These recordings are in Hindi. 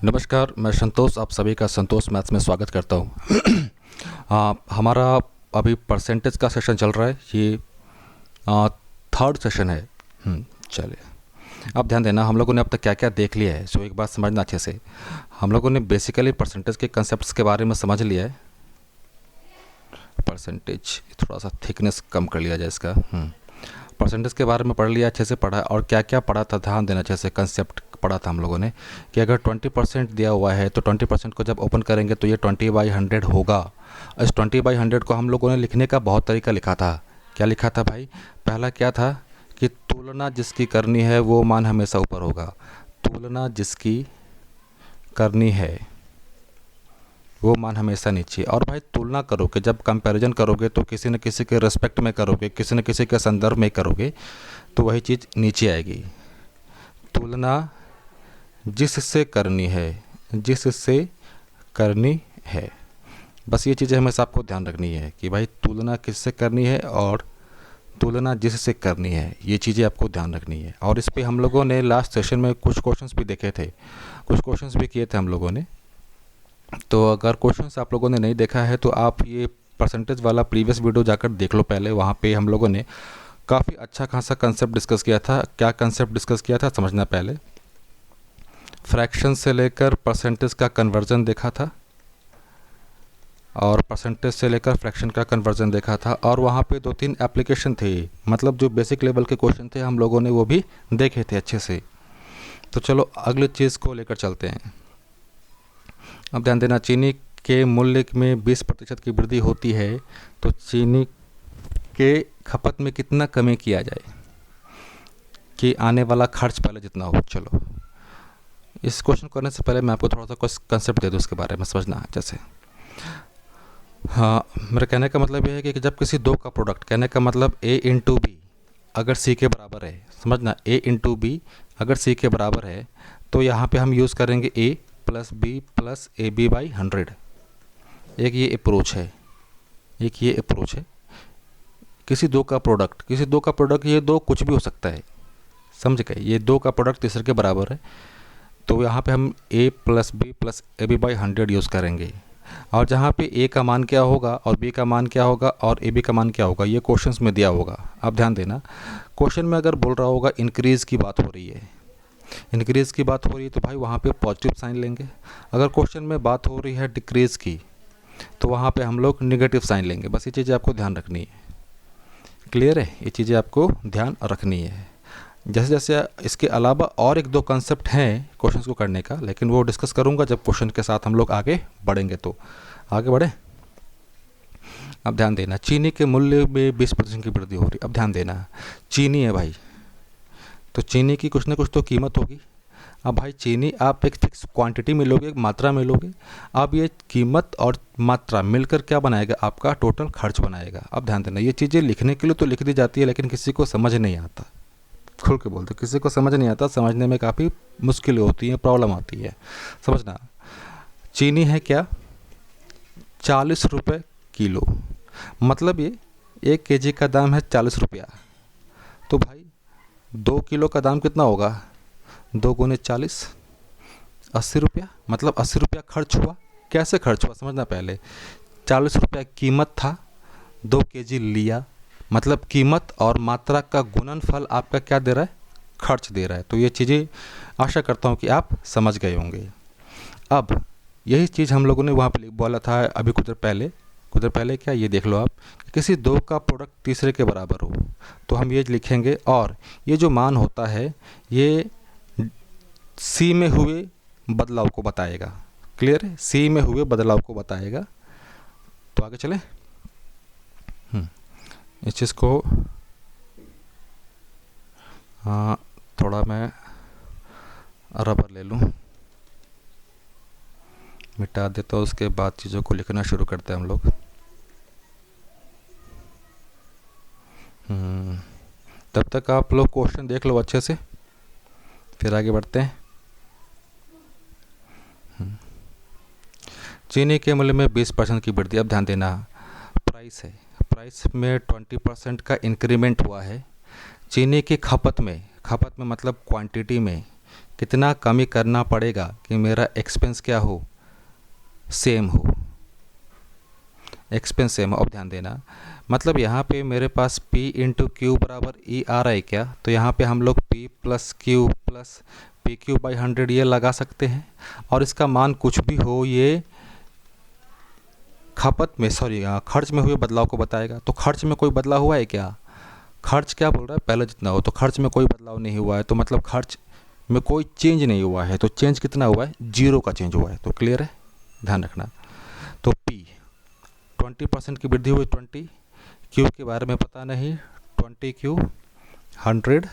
नमस्कार, मैं संतोष, आप सभी का संतोष मैथ्स में स्वागत करता हूँ। हमारा अभी परसेंटेज का सेशन चल रहा है। ये थर्ड सेशन है। चलिए, अब ध्यान देना, हम लोगों ने अब तक क्या क्या देख लिया है, सो एक बात समझना अच्छे से। हम लोगों ने बेसिकली परसेंटेज के कंसेप्ट्स के बारे में समझ लिया है। परसेंटेज थोड़ा सा थिकनेस कम कर लिया जाए इसका। परसेंटेज के बारे में पढ़ लिया, अच्छे से पढ़ा, और क्या क्या पढ़ा था ध्यान देना अच्छे से। कंसेप्ट पढ़ा था हम लोगों ने कि अगर 20% दिया हुआ है तो 20% को जब ओपन करेंगे तो ये 20/100 होगा। इस 20/100 को हम लोगों ने लिखने का बहुत तरीका लिखा था। क्या लिखा था भाई? पहला क्या था कि तुलना जिसकी करनी है वो मान हमेशा ऊपर होगा। तुलना जिसकी करनी है वो मान हमेशा नीचे। और भाई तुलना करोगे, जब कंपैरिजन करोगे तो किसी न किसी के रिस्पेक्ट में करोगे, किसी न किसी के संदर्भ में करोगे, तो वही चीज़ नीचे आएगी। तुलना जिससे करनी है, जिससे करनी है, बस ये चीज़ें हमेशा आपको ध्यान रखनी है कि भाई तुलना किससे करनी है और तुलना जिससे करनी है, ये चीज़ें आपको ध्यान रखनी है। और इस पे हम लोगों ने लास्ट सेशन में कुछ क्वेश्चंस भी देखे थे, कुछ क्वेश्चंस भी किए थे हम लोगों ने। तो अगर क्वेश्चंस आप लोगों ने नहीं देखा है तो आप ये परसेंटेज वाला प्रीवियस वीडियो जाकर देख लो पहले। वहाँ पे हम लोगों ने काफ़ी अच्छा खासा कंसेप्ट डिस्कस किया था। क्या कंसेप्ट डिस्कस किया था समझना पहले। फ्रैक्शन से लेकर परसेंटेज का कन्वर्जन देखा था, और परसेंटेज से लेकर फ्रैक्शन का कन्वर्जन देखा था, और वहाँ पे 2-3 एप्लीकेशन थे, मतलब जो बेसिक लेवल के क्वेश्चन थे हम लोगों ने वो भी देखे थे अच्छे से। तो चलो अगले चीज़ को लेकर चलते हैं। अब ध्यान देना, चीनी के मूल्य में 20% की वृद्धि होती है तो चीनी के खपत में कितना कमी किया जाए कि आने वाला खर्च पहले जितना हो। चलो, इस क्वेश्चन करने से पहले मैं आपको थोड़ा सा कुछ कंसेप्ट दे दूँ उसके बारे में समझना। जैसे हाँ, मेरा कहने का मतलब ये है कि जब किसी दो का प्रोडक्ट, कहने का मतलब A इंटू बी अगर C के बराबर है, समझना, A इंटू बी अगर C के बराबर है, तो यहाँ पे हम यूज़ करेंगे A plus B plus AB/100। एक ये अप्रोच है, एक ये अप्रोच है। किसी दो का प्रोडक्ट, किसी दो का प्रोडक्ट, ये दो कुछ भी हो सकता है, समझ गए। ये दो का प्रोडक्ट तीसरे के बराबर है, तो यहाँ पे हम A plus B plus AB/100 use करेंगे। और जहाँ पे A का मान क्या होगा और B का मान क्या होगा और AB का मान क्या होगा, ये क्वेश्चंस में दिया होगा। अब ध्यान देना, क्वेश्चन में अगर बोल रहा होगा इंक्रीज़ की बात हो रही है, इंक्रीज़ की बात हो रही है, तो भाई वहाँ पे पॉजिटिव साइन लेंगे। अगर क्वेश्चन में बात हो रही है डिक्रीज़ की, तो वहाँ पे हम लोग निगेटिव साइन लेंगे। बस ये चीज़ें आपको ध्यान रखनी है। क्लियर है? ये चीज़ें आपको ध्यान रखनी है। जैसे जैसे इसके अलावा और एक दो कंसेप्ट हैं क्वेश्चंस को करने का, लेकिन वो डिस्कस करूंगा जब क्वेश्चन के साथ हम लोग आगे बढ़ेंगे। तो आगे बढ़े। अब ध्यान देना, चीनी के मूल्य में 20% की वृद्धि हो रही। अब ध्यान देना, चीनी है भाई, तो चीनी की कुछ ना कुछ तो कीमत होगी। अब भाई चीनी आप एक फिक्स क्वांटिटी में लोगे, एक मात्रा में लोगे। अब ये कीमत और मात्रा मिलकर क्या बनाएगा? आपका टोटल खर्च बनाएगा। अब ध्यान देना, ये चीज़ें लिखने के लिए तो लिख दी जाती है, लेकिन किसी को समझ नहीं आता। खुल के बोलते, किसी को समझ नहीं आता, समझने में काफ़ी मुश्किल होती है, प्रॉब्लम आती है। समझना, चीनी है क्या? 40 रुपये किलो, मतलब ये 1 केजी का दाम है 40 रुपया। तो भाई 2 किलो का दाम कितना होगा? 2 गुने 40, 80 रुपया। मतलब 80 रुपया खर्च हुआ। कैसे खर्च हुआ समझना पहले। 40 रुपया कीमत था, 2 केजी लिया, मतलब कीमत और मात्रा का गुणनफल आपका क्या दे रहा है? खर्च दे रहा है। तो ये चीज़ें आशा करता हूँ कि आप समझ गए होंगे। अब यही चीज़ हम लोगों ने वहाँ पे बोला था अभी कुछ देर पहले क्या, ये देख लो आप, किसी दो का प्रोडक्ट तीसरे के बराबर हो, तो हम ये लिखेंगे। और ये जो मान होता है ये C में हुए बदलाव को बताएगा। क्लियर है? C में हुए बदलाव को बताएगा। तो आगे चलें। इस चीज़ को थोड़ा मैं रबर ले लूँ, मिटा देता हूँ, उसके बाद चीज़ों को लिखना शुरू करते हैं हम लोग। तब तक आप लोग क्वेश्चन देख लो अच्छे से, फिर आगे बढ़ते हैं। चीनी के मूल्य में 20% की वृद्धि। अब ध्यान देना, प्राइस है, प्राइस में 20% का इंक्रीमेंट हुआ है। चीनी की खपत में मतलब क्वांटिटी में कितना कमी करना पड़ेगा कि मेरा एक्सपेंस क्या हो, सेम हो, एक्सपेंस सेम हो। अब ध्यान देना, मतलब यहाँ पे मेरे पास P इंटू क्यू बराबर E आ रहा है क्या, तो यहाँ पे हम लोग P plus Q plus P Q by 100 ये लगा सकते हैं, और इसका मान कुछ भी हो ये खपत में खर्च में हुए बदलाव को बताएगा। तो खर्च में कोई बदलाव हुआ है क्या, खर्च क्या बोल रहा है, पहले जितना हो, तो खर्च में कोई बदलाव नहीं हुआ है, तो मतलब खर्च में कोई चेंज नहीं हुआ है, तो चेंज कितना हुआ है, 0 का चेंज हुआ है। तो क्लियर है, ध्यान रखना। तो P 20% की वृद्धि हुई 20, क्यू के बारे में पता नहीं, 20 क्यू 100,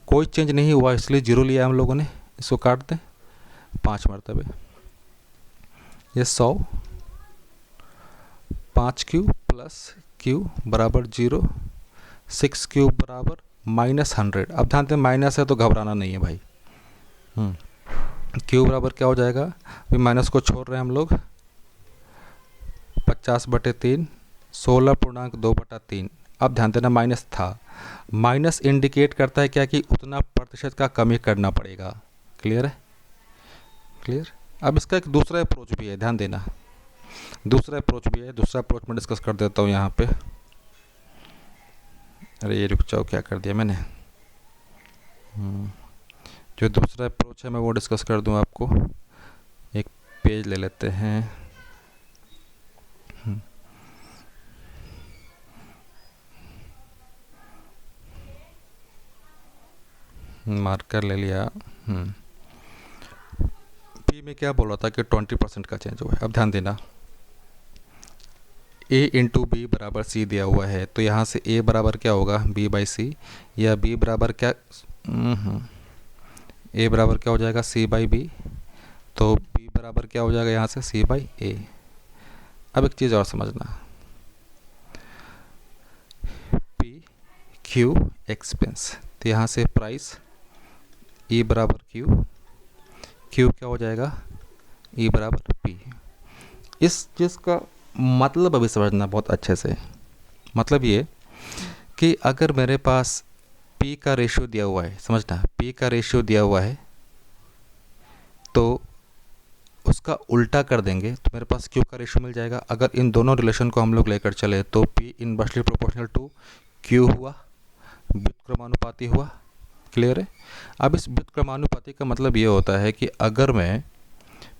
कोई चेंज नहीं हुआ इसलिए 0 लिया हम लोगों ने, इसको काट दें 5 मरतबे, ये 100, 5 क्यू प्लस क्यू बराबर 0, 6 क्यूब बराबर -100। अब ध्यान दें माइनस है तो घबराना नहीं है भाई। क्यू बराबर क्या हो जाएगा, अभी माइनस को छोड़ रहे हैं हम लोग, 50/3, 16.2/3। अब ध्यान देना माइनस था, माइनस इंडिकेट करता है क्या कि उतना प्रतिशत का कमी करना पड़ेगा। क्लियर है, क्लियर। अब इसका एक दूसरा अप्रोच भी है, ध्यान देना, दूसरा अप्रोच भी है, दूसरा अप्रोच मैं डिस्कस कर देता हूँ यहाँ पे। अरे ये रुक जाओ, क्या कर दिया मैंने, जो दूसरा अप्रोच है मैं वो डिस्कस कर दूँ आपको। एक पेज ले लेते हैं, मार्कर ले लिया। पी में क्या बोल रहा था कि 20% का चेंज हुआ है। अब ध्यान देना, A इंटू बी बराबर C दिया हुआ है, तो यहाँ से A बराबर क्या होगा, B बाई सी, या B बराबर क्या, A बराबर क्या हो जाएगा, C बाई बी, तो B बराबर क्या हो जाएगा यहाँ से, C बाई A। अब एक चीज़ और समझना, P Q एक्सपेंस, तो यहाँ से प्राइस E बराबर Q, Q क्या हो जाएगा, E बराबर P। इस चीज़ का मतलब अभी समझना बहुत अच्छे से, मतलब ये कि अगर मेरे पास P का रेशियो दिया हुआ है, समझना P का रेशियो दिया हुआ है, तो उसका उल्टा कर देंगे तो मेरे पास Q का रेशियो मिल जाएगा। अगर इन दोनों रिलेशन को हम लोग लेकर चले तो P inversely proportional to Q हुआ, व्युत्क्रमानुपाती हुआ। क्लियर है। अब इस व्युत्क्रमानुपाती का मतलब ये होता है कि अगर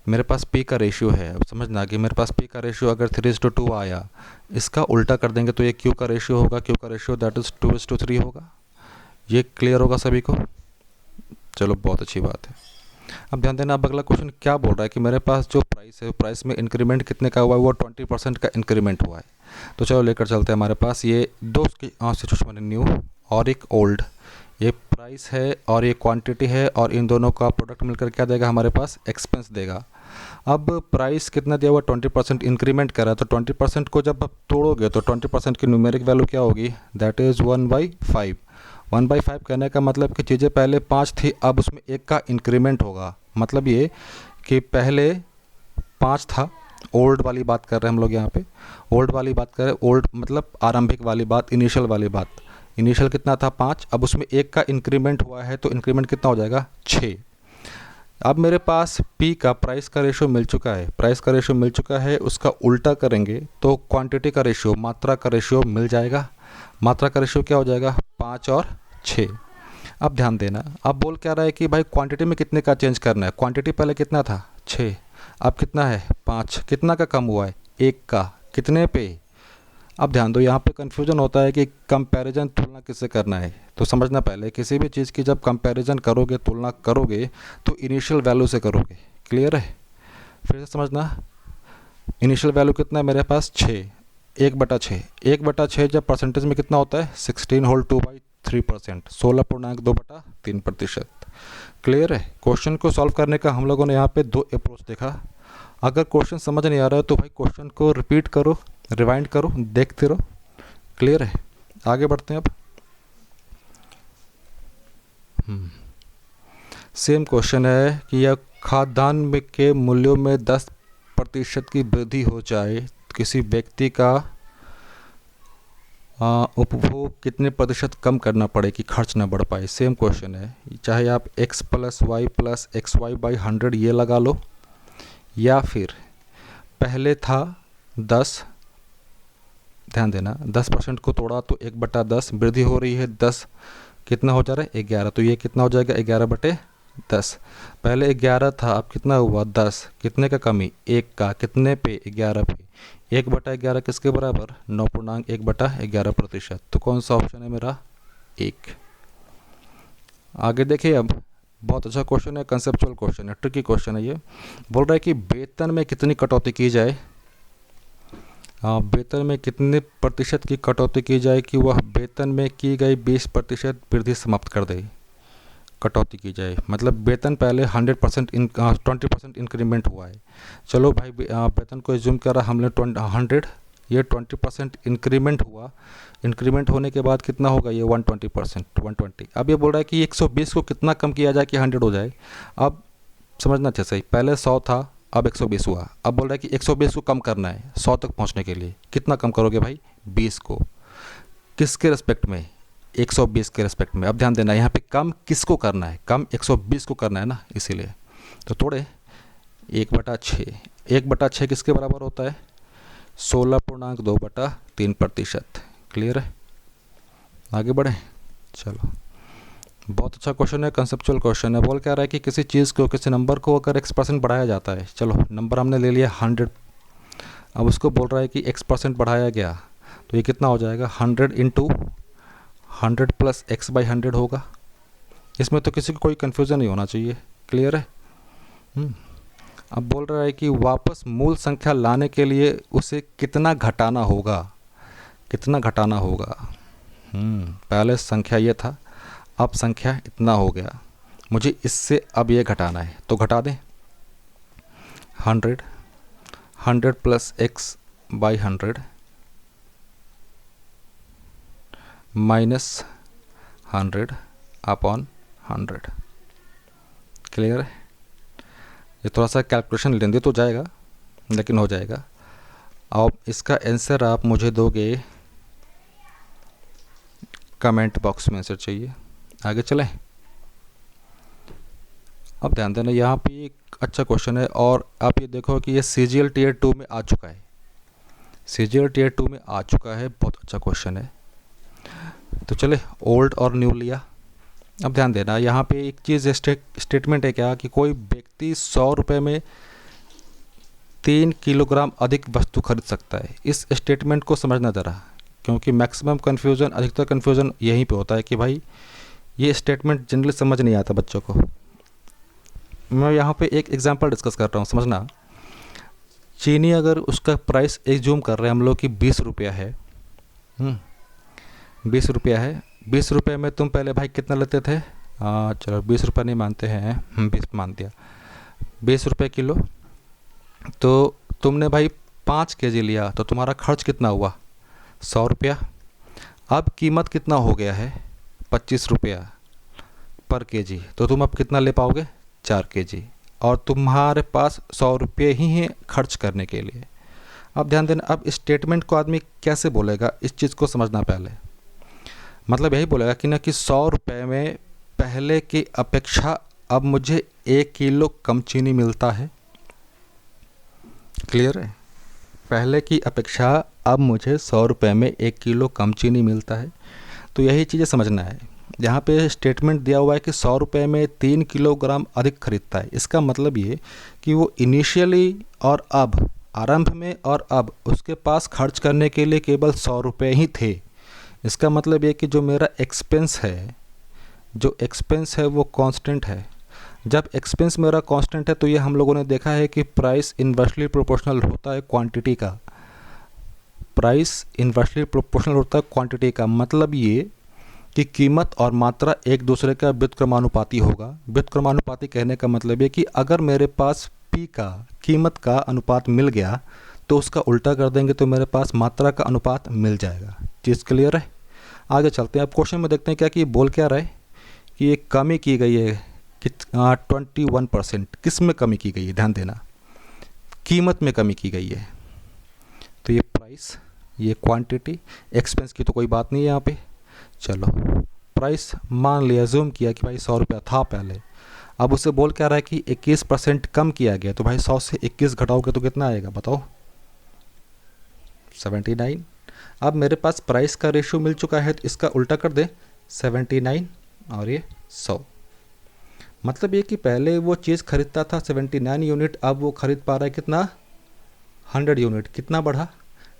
मेरे पास P का रेशियो है, अब समझना कि मेरे पास P का रेशियो अगर 3:2 आया, इसका उल्टा कर देंगे तो ये Q का रेशियो होगा, Q का रेशियो दैट इज़ 2:3 होगा। ये क्लियर होगा सभी को, चलो बहुत अच्छी बात है। अब ध्यान देना, अब अगला क्वेश्चन क्या बोल रहा है कि मेरे पास जो प्राइस है, प्राइस में इंक्रीमेंट कितने का हुआ है, वो 20% का इंक्रीमेंट हुआ है। तो चलो लेकर चलते हैं, हमारे पास ये दो सिचुएशन बने, न्यू और एक ओल्ड। ये प्राइस है और ये क्वांटिटी है, और इन दोनों का प्रोडक्ट मिलकर क्या देगा हमारे पास, एक्सपेंस देगा। अब प्राइस कितना दिया हुआ, 20% इंक्रीमेंट करा, तो 20% को जब आप तोड़ोगे तो 20% की न्यूमेरिक वैल्यू क्या होगी, दैट इज़ 1/5। 1/5 कहने का मतलब कि चीज़ें पहले 5 थी, अब उसमें 1 का इंक्रीमेंट होगा। मतलब ये कि पहले 5 था, ओल्ड वाली बात कर रहे हैं हम लोग यहाँ पे, ओल्ड वाली बात कर रहे हैं। ओल्ड मतलब आरंभिक वाली बात, इनिशियल वाली बात। इनिशियल कितना था, 5, अब उसमें 1 का इंक्रीमेंट हुआ है, तो इंक्रीमेंट कितना हो जाएगा, 6। अब मेरे पास P का प्राइस का रेशियो मिल चुका है, प्राइस का रेशियो मिल चुका है, उसका उल्टा करेंगे तो क्वांटिटी का रेशियो, मात्रा का रेशियो मिल जाएगा। मात्रा का रेशियो क्या हो जाएगा, 5 और 6। अब ध्यान देना, अब बोल क्या रहा है कि भाई क्वांटिटी में कितने का चेंज करना है। क्वांटिटी पहले कितना था, 6, अब कितना है, 5। कितना का कम हुआ है, 1 का, कितने पे। अब ध्यान दो, यहाँ पे कन्फ्यूजन होता है कि कंपैरिजन, तुलना किससे करना है। तो समझना, पहले किसी भी चीज़ की जब कंपैरिजन करोगे, तुलना करोगे, तो इनिशियल वैल्यू से करोगे। क्लियर है, फिर से समझना, इनिशियल वैल्यू कितना है मेरे पास, 6, 1/6। 1/6 जब परसेंटेज में कितना होता है, 16 होल 2/3%, 16.2/3%। क्लियर है। क्वेश्चन को सॉल्व करने का हम लोगों ने यहाँ पे 2 अप्रोच देखा। अगर क्वेश्चन समझ नहीं आ रहा है तो भाई क्वेश्चन को रिपीट करो, रिवाइंड करो, देखते रहो। क्लियर है, आगे बढ़ते हैं अब। सेम क्वेश्चन है कि यह खाद्यान्न के मूल्यों में 10% की वृद्धि हो जाए, किसी व्यक्ति का उपभोग कितने प्रतिशत कम करना पड़े कि खर्च ना बढ़ पाए। सेम क्वेश्चन है, चाहे आप x plus X Y by 100 ये लगा लो, या फिर पहले था 10, ध्यान देना 10% को तोड़ा तो 1/10 वृद्धि हो रही है, 10 कितना हो जा रहा है 11, तो ये कितना हो जाएगा 11/10। पहले 11 था, अब कितना हुआ 10, कितने का कमी 1 का, कितने पे 11 पे, 1/11 किसके बराबर 9.1/11%। तो कौन सा ऑप्शन है मेरा 1। आगे देखिए, अब बहुत अच्छा क्वेश्चन है, कंसेप्चुअल क्वेश्चन है, ट्रिकी क्वेश्चन है। ये बोल रहा है कि वेतन में कितनी कटौती की जाए, वेतन में कितने प्रतिशत की कटौती की जाए कि वह वेतन में की गई 20% वृद्धि समाप्त कर दे। कटौती की जाए मतलब वेतन पहले 20% इंक्रीमेंट हुआ है, चलो भाई वेतन को एज्यूम करा हमने 100, ये 20% इंक्रीमेंट हुआ, इंक्रीमेंट होने के बाद कितना होगा ये 120%, 120। अब ये बोल रहा है कि 120 को कितना कम किया जाए कि 100 हो जाए। अब समझना अच्छा सही, पहले 100 था, अब 120 हुआ, अब बोल रहा है कि 120 को कम करना है 100 तक पहुंचने के लिए, कितना कम करोगे भाई 20 को, किसके रेस्पेक्ट में 120 के रेस्पेक्ट में। अब ध्यान देना यहाँ पे कम किसको करना है, कम 120 को करना है ना, इसीलिए तो थोड़े 1/6, 1/6 किसके बराबर होता है 16.2/3%। क्लियर है, आगे बढ़े चलो। बहुत अच्छा क्वेश्चन है, कंसेप्चुअल क्वेश्चन है। बोल क्या रहा है कि किसी चीज़ को, किसी नंबर को अगर x% बढ़ाया जाता है, चलो नंबर हमने ले लिया 100, अब उसको बोल रहा है कि x% बढ़ाया गया तो ये कितना हो जाएगा 100 × 100 प्लस x/100 होगा। इसमें तो किसी को कोई कन्फ्यूज़न नहीं होना चाहिए। क्लियर है। अब बोल रहा है कि वापस मूल संख्या लाने के लिए उसे कितना घटाना होगा, कितना घटाना होगा। पहले संख्या ये था, अब संख्या इतना हो गया, मुझे इससे अब ये घटाना है, तो घटा दें 100 plus x/100 minus 100 upon 100। Clear है। ये थोड़ा सा कैलकुलेशन लेंगे तो जाएगा, लेकिन हो जाएगा। अब इसका आंसर आप मुझे दोगे, कमेंट बॉक्स में आंसर चाहिए। आगे चलें। अब ध्यान देना, यहाँ पे एक अच्छा क्वेश्चन है और आप ये देखो कि ये CGL Tier 2 में आ चुका है, CGL Tier 2 में आ चुका है, बहुत अच्छा क्वेश्चन है। तो चले ओल्ड और न्यू लिया। अब ध्यान देना, यहाँ पे एक चीज़ स्टेटमेंट है क्या कि कोई व्यक्ति 100 रुपये में 3 किलोग्राम अधिक वस्तु खरीद सकता है। इस स्टेटमेंट को समझना ज़रा, क्योंकि मैक्सिमम कन्फ्यूज़न, अधिकतर कन्फ्यूज़न यहीं पे होता है कि भाई ये स्टेटमेंट जनरली समझ नहीं आता बच्चों को। मैं यहाँ पे एक एग्जांपल डिस्कस कर रहा हूँ, समझना। चीनी अगर उसका प्राइस एज्यूम कर रहे हैं हम लोग कि 20 रुपया है, 20 रुपया है, 20 रुपये में तुम पहले भाई कितना लेते थे, चलो 20 रुपये नहीं मानते हैं, 20 मान दिया, 20 रुपये किलो। तो तुमने भाई 5 kg लिया तो तुम्हारा खर्च कितना हुआ 100 रुपया। अब कीमत कितना हो गया है 25 रुपया पर kg, तो तुम अब कितना ले पाओगे 4 kg, और तुम्हारे पास 100 रुपये ही हैं खर्च करने के लिए। अब ध्यान देना, अब स्टेटमेंट को आदमी कैसे बोलेगा, इस चीज़ को समझना पहले। मतलब यही बोलेगा कि ना कि 100 रुपये में पहले की अपेक्षा अब मुझे 1 किलो कम चीनी मिलता है। क्लियर है, पहले की अपेक्षा अब मुझे 100 रुपये में 1 किलो कम चीनी मिलता है। तो यही चीज़ें समझना है। यहाँ पे स्टेटमेंट दिया हुआ है कि 100 रुपये में 3 किलोग्राम अधिक खरीदता है। इसका मतलब ये कि वो इनिशियली और अब, आरंभ में और अब, उसके पास खर्च करने के लिए केवल 100 रुपये ही थे। इसका मतलब ये कि जो मेरा एक्सपेंस है, जो एक्सपेंस है वो कांस्टेंट है। जब एक्सपेंस मेरा कांस्टेंट है तो ये हम लोगों ने देखा है कि प्राइस इन्वर्सली प्रोपोर्शनल होता है क्वांटिटी का। प्राइस इन्वर्सली प्रोपोर्शनल होता है क्वांटिटी का, मतलब ये कि कीमत और मात्रा एक दूसरे का व्युत्क्रमानुपाती होगा। व्युत्क्रमानुपाती कहने का मतलब है कि अगर मेरे पास P का, कीमत का अनुपात मिल गया तो उसका उल्टा कर देंगे तो मेरे पास मात्रा का अनुपात मिल जाएगा। चीज़ क्लियर है। आगे चलते हैं। अब क्वेश्चन में देखते हैं क्या कि बोल क्या रहा है कि एक कमी की गई है कि 21%। किस में कमी की गई है, ध्यान देना, कीमत में कमी की गई है। तो ये प्राइस ये क्वांटिटी, एक्सपेंस की तो कोई बात नहीं है यहाँ पे। चलो प्राइस मान लिया, ज़ूम किया कि भाई 100 रुपया था पहले, अब उससे बोल क्या रहा है कि 21% कम किया गया, तो भाई 100 से 21 घटाओगे तो कितना आएगा बताओ, 79। अब मेरे पास प्राइस का रेशियो मिल चुका है, तो इसका उल्टा कर दे, 79 और ये 100। मतलब ये कि पहले वो चीज़ खरीदता था 79 यूनिट, अब वो खरीद पा रहा है कितना, 100 यूनिट। कितना बढ़ा,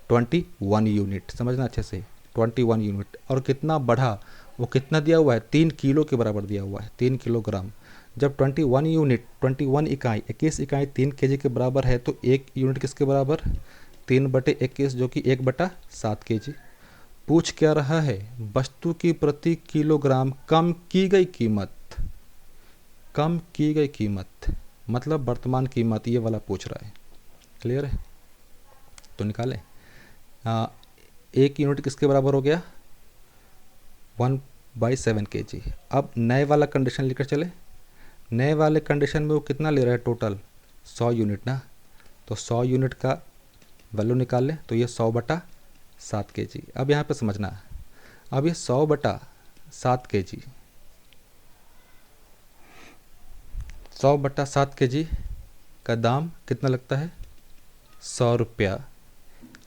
21 यूनिट। समझना अच्छे से, 21 यूनिट। और कितना बढ़ा, वो कितना दिया हुआ है, 3 किलो के बराबर दिया हुआ है, 3 किलोग्राम। जब 21 यूनिट, 21 इकाई, 21 इकाई 3 केजी के बराबर है, तो 1 यूनिट किसके बराबर, 3/21, जो कि 1/7 केजी। पूछ क्या रहा है, वस्तु की प्रति किलोग्राम कम की गई कीमत, कम की गई कीमत मतलब वर्तमान कीमत, ये वाला पूछ रहा है। क्लियर है, तो निकालें। 1 यूनिट किसके बराबर हो गया, 1/7 केजी। अब नए वाला कंडीशन लेकर चले, नए वाले कंडीशन में वो कितना ले रहा है टोटल, 100 यूनिट ना, तो 100 यूनिट का वैल्यू निकाल लें, तो ये 100/7 केजी। अब यहाँ पे समझना, अब ये 100/7 केजी, 100/7 केजी का दाम कितना लगता है, 100 रुपया।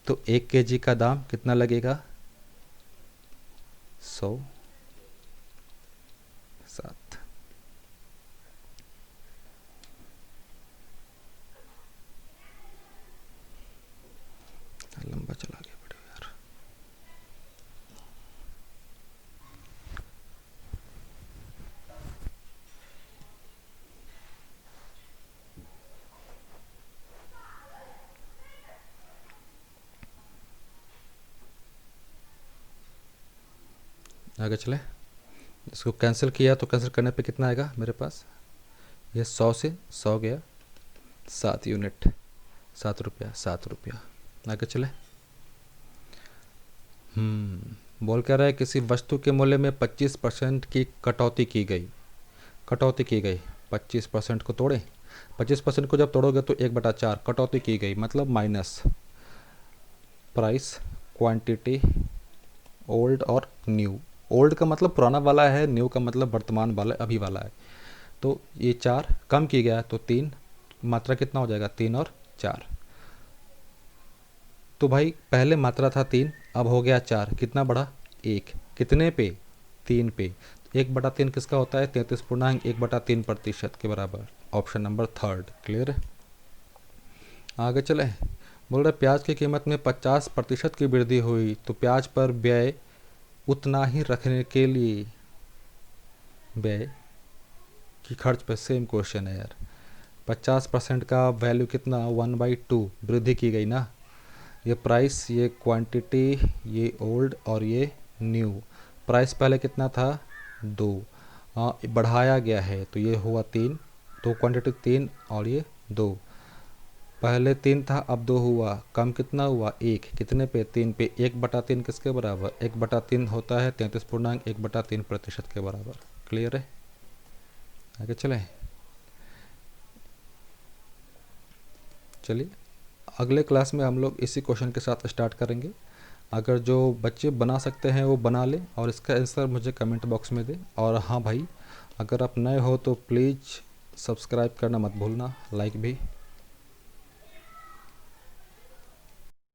तो 1 केजी का दाम कितना लगेगा, 100/7। लंबा चला गया वीडियो यार। आगे चले, इसको कैंसिल किया तो कैंसिल करने पे कितना आएगा मेरे पास, ये 100 से 100 गया, 7 यूनिट, 7 रुपया, 7 रुपया। आगे चले, बोल क्या रहा है, किसी वस्तु के मूल्य में 25% की कटौती की गई, कटौती की गई, 25% को तोड़े, 25% को जब तोड़ोगे तो 1/4 कटौती की गई, मतलब माइनस प्राइस, क्वांटिटी, ओल्ड और न्यू। ओल्ड का मतलब पुराना वाला है, न्यू का मतलब वर्तमान वाला, अभी वाला है। तो ये 4 कम की गया तो 3, मात्रा कितना हो जाएगा, 3 और 4। तो भाई पहले मात्रा था 3, अब हो गया 4, कितना बढ़ा, 1। कितने पे, 3 पे। 1/3 किसका होता है, 33.1/3% के बराबर। Option number 3। क्लियर है, आगे चले। बोल रहे प्याज की कीमत में 50% की वृद्धि हुई, तो प्याज पर व्यय उतना ही रखने के लिए, व्यय की खर्च पर, सेम क्वेश्चन है यार। 50% का वैल्यू कितना, 1/2 वृद्धि की गई ना। ये प्राइस, ये क्वांटिटी, ये ओल्ड और ये न्यू। प्राइस पहले कितना था, 2, बढ़ाया गया है तो ये हुआ 3, तो क्वांटिटी 3 और ये 2। पहले 3 था, अब 2 हुआ, कम कितना हुआ, 1। कितने पे, 3 पे। 1/3 किसके बराबर, 1/3 होता है 33.1/3% के बराबर। क्लियर है, आगे चले। चलिए अगले क्लास में हम लोग इसी क्वेश्चन के साथ स्टार्ट करेंगे। अगर जो बच्चे बना सकते हैं वो बना लें और इसका आंसर मुझे कमेंट बॉक्स में दें। और हाँ भाई, अगर आप नए हो तो प्लीज़ सब्सक्राइब करना मत भूलना, लाइक भी।